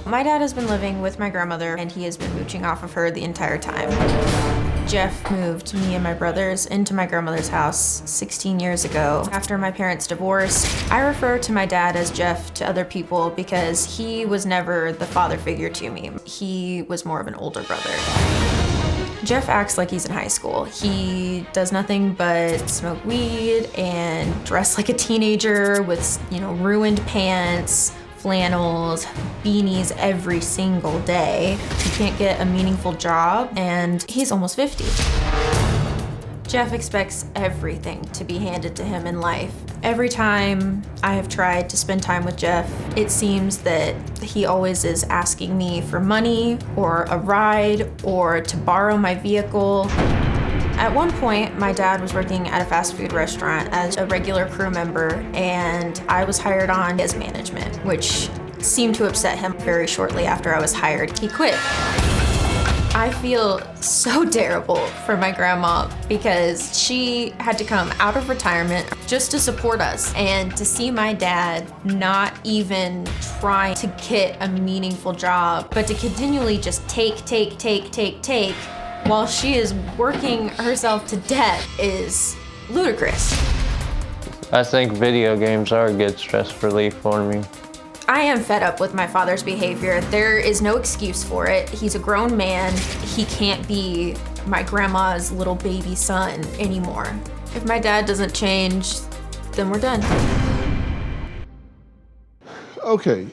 My dad has been living with my grandmother, and he has been mooching off of her the entire time. Jeff moved me and my brothers into my grandmother's house 16 years ago. After my parents divorced, I refer to my dad as Jeff to other people because he was never the father figure to me. He was more of an older brother. Jeff acts like he's in high school. He does nothing but smoke weed and dress like a teenager with, ruined pants, flannels, beanies every single day. He can't get a meaningful job, and he's almost 50. Jeff expects everything to be handed to him in life. Every time I have tried to spend time with Jeff, it seems that he always is asking me for money or a ride or to borrow my vehicle. At one point, my dad was working at a fast food restaurant as a regular crew member, and I was hired on as management, which seemed to upset him. Very shortly after I was hired, he quit. I feel so terrible for my grandma because she had to come out of retirement just to support us, and to see my dad not even try to get a meaningful job, but to continually just take while she is working herself to death is ludicrous. I think video games are a good stress relief for me. I am fed up with my father's behavior. There is no excuse for it. He's a grown man. He can't be my grandma's little baby son anymore. If my dad doesn't change, then we're done. Okay,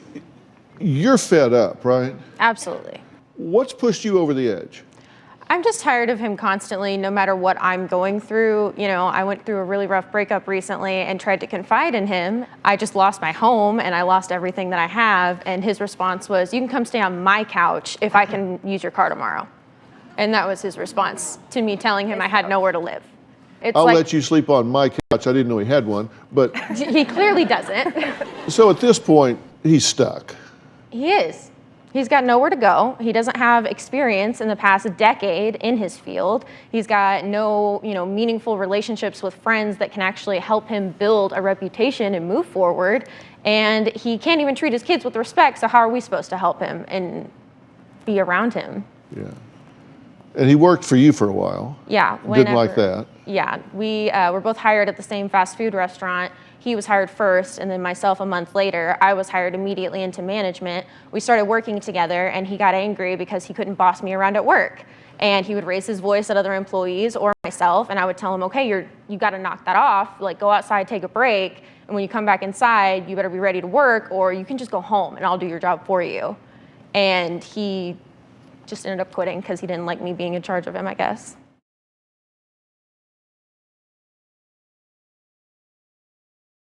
you're fed up, right? Absolutely. What's pushed you over the edge? I'm just tired of him constantly, no matter what I'm going through. I went through a really rough breakup recently and tried to confide in him. I just lost my home and I lost everything that I have. And his response was, "You can come stay on my couch if I can use your car tomorrow." And that was his response to me telling him I had nowhere to live. I'll let you sleep on my couch. I didn't know he had one, but. He clearly doesn't. So at this point, he's stuck. He is. He's got nowhere to go. He doesn't have experience in the past decade in his field. He's got no, meaningful relationships with friends that can actually help him build a reputation and move forward. And he can't even treat his kids with respect. So how are we supposed to help him and be around him? Yeah. And he worked for you for a while. Yeah. Didn't like that. Yeah. We were both hired at the same fast food restaurant. He was hired first, and then myself a month later. I was hired immediately into management. We started working together, and he got angry because he couldn't boss me around at work. And he would raise his voice at other employees or myself, and I would tell him, "Okay, you got to knock that off. Like, go outside, take a break, and when you come back inside, you better be ready to work, or you can just go home, and I'll do your job for you." And he just ended up quitting because he didn't like me being in charge of him, I guess.